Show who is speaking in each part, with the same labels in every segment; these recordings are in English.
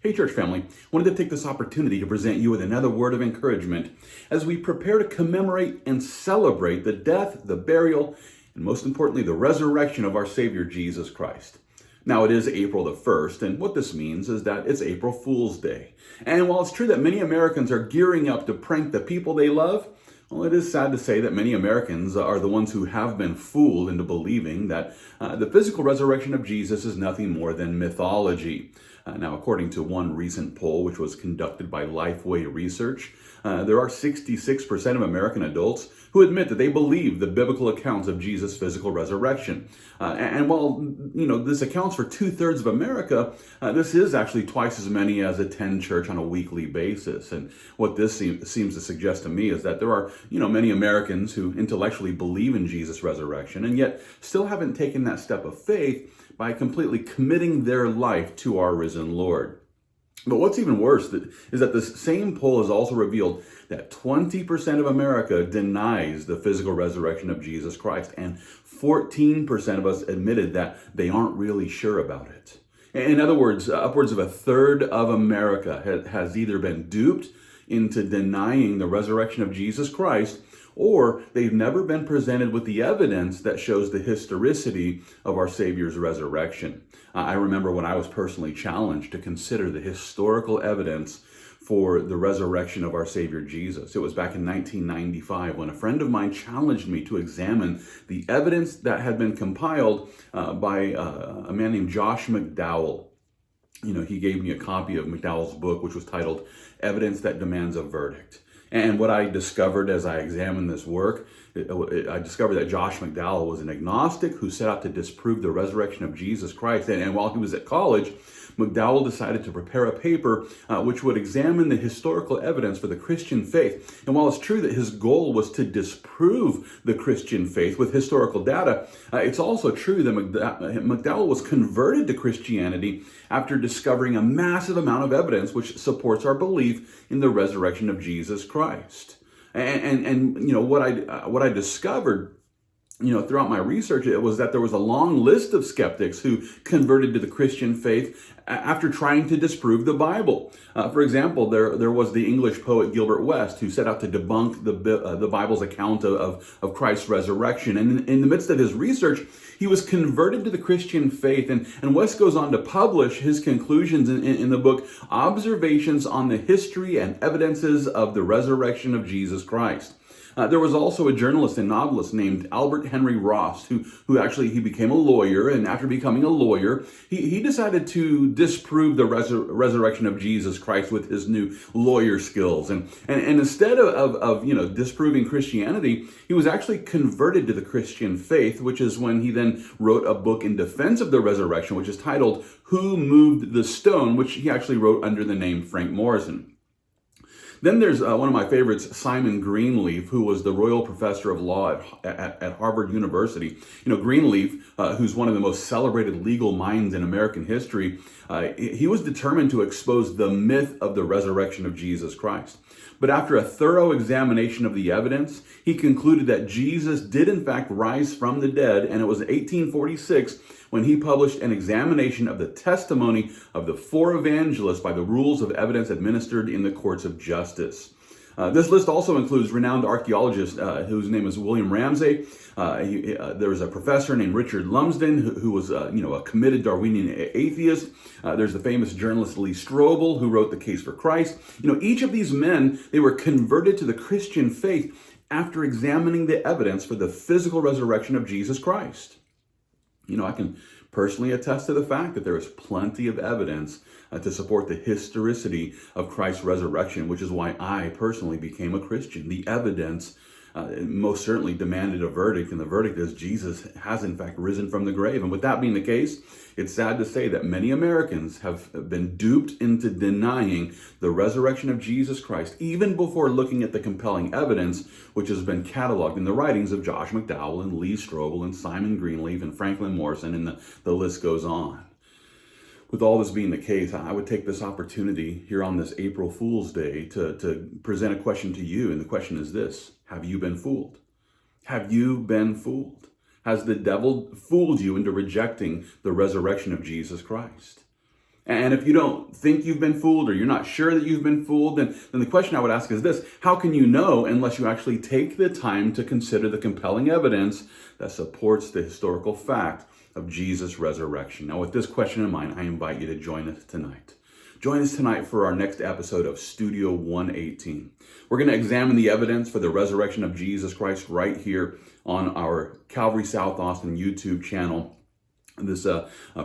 Speaker 1: Hey, church family, wanted to take this opportunity to present you with another word of encouragement as we prepare to commemorate and celebrate the death, the burial, and most importantly, the resurrection of our Savior Jesus Christ. Now, it is April the 1st, and what this means is that it's April Fool's Day. And while it's true that many Americans are gearing up to prank the people they love, well, it is sad to say that many Americans are the ones who have been fooled into believing that the physical resurrection of Jesus is nothing more than mythology. Now, according to one recent poll, which was conducted by Lifeway Research, there are 66% of American adults who admit that they believe the biblical accounts of Jesus' physical resurrection. And while, this accounts for 2/3 of America, this is actually twice as many as attend church on a weekly basis. And what this seems to suggest to me is that there are, many Americans who intellectually believe in Jesus' resurrection and yet still haven't taken that step of faith by completely committing their life to our risen Lord. But what's even worse is that this same poll has also revealed that 20% of America denies the physical resurrection of Jesus Christ, and 14% of us admitted that they aren't really sure about it. In other words, upwards of 1/3 of America has either been duped into denying the resurrection of Jesus Christ, or they've never been presented with the evidence that shows the historicity of our Savior's resurrection. I remember when I was personally challenged to consider the historical evidence for the resurrection of our Savior Jesus. It was back in 1995 when a friend of mine challenged me to examine the evidence that had been compiled by a man named Josh McDowell. He gave me a copy of McDowell's book, which was titled Evidence That Demands a Verdict. And what I discovered as I examined this work, I discovered that Josh McDowell was an agnostic who set out to disprove the resurrection of Jesus Christ. And while he was at college, McDowell decided to prepare a paper which would examine the historical evidence for the Christian faith. And while it's true that his goal was to disprove the Christian faith with historical data, it's also true that McDowell was converted to Christianity after discovering a massive amount of evidence which supports our belief in the resurrection of Jesus Christ. And what I discovered throughout my research, it was that there was a long list of skeptics who converted to the Christian faith after trying to disprove the Bible. For example, there was the English poet Gilbert West, who set out to debunk the Bible's account of Christ's resurrection. And in the midst of his research, he was converted to the Christian faith. And West goes on to publish his conclusions in the book, Observations on the History and Evidences of the Resurrection of Jesus Christ. There was also a journalist and novelist named Albert Henry Ross, who actually he became a lawyer, and after becoming a lawyer, he decided to disprove the resurrection of Jesus Christ with his new lawyer skills. And instead of disproving Christianity, he was actually converted to the Christian faith, which is when he then wrote a book in defense of the resurrection, which is titled Who Moved the Stone, which he actually wrote under the name Frank Morrison. Then there's one of my favorites, Simon Greenleaf, who was the Royal Professor of Law at Harvard University. Greenleaf, who's one of the most celebrated legal minds in American history, he was determined to expose the myth of the resurrection of Jesus Christ. But after a thorough examination of the evidence, he concluded that Jesus did in fact rise from the dead, and it was 1846 when he published an examination of the testimony of the four evangelists by the rules of evidence administered in the courts of justice. This list also includes renowned archaeologists whose name is William Ramsay. There was a professor named Richard Lumsden who was a committed Darwinian atheist. There's the famous journalist Lee Strobel who wrote The Case for Christ. Each of these men, they were converted to the Christian faith after examining the evidence for the physical resurrection of Jesus Christ. I can personally attest to the fact that there is plenty of evidence to support the historicity of Christ's resurrection, which is why I personally became a Christian. The evidence most certainly demanded a verdict, and the verdict is Jesus has in fact risen from the grave. And with that being the case, it's sad to say that many Americans have been duped into denying the resurrection of Jesus Christ, even before looking at the compelling evidence which has been cataloged in the writings of Josh McDowell and Lee Strobel and Simon Greenleaf and Franklin Morrison, and the list goes on. With all this being the case, I would take this opportunity here on this April Fool's Day to present a question to you. And the question is this: have you been fooled? Have you been fooled? Has the devil fooled you into rejecting the resurrection of Jesus Christ? And if you don't think you've been fooled, or you're not sure that you've been fooled, then the question I would ask is this: how can you know unless you actually take the time to consider the compelling evidence that supports the historical fact of Jesus' resurrection? Now, with this question in mind, I invite you to join us tonight. Join us tonight for our next episode of Studio 118. We're going to examine the evidence for the resurrection of Jesus Christ right here on our Calvary South Austin YouTube channel. This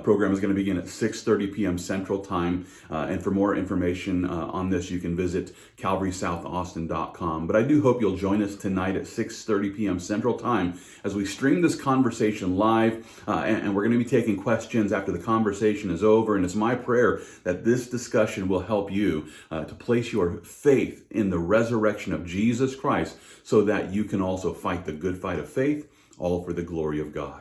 Speaker 1: program is going to begin at 6:30 p.m. Central Time. And for more information on this, you can visit calvarysouthaustin.com. But I do hope you'll join us tonight at 6:30 p.m. Central Time as we stream this conversation live. And we're going to be taking questions after the conversation is over. And it's my prayer that this discussion will help you to place your faith in the resurrection of Jesus Christ so that you can also fight the good fight of faith, all for the glory of God.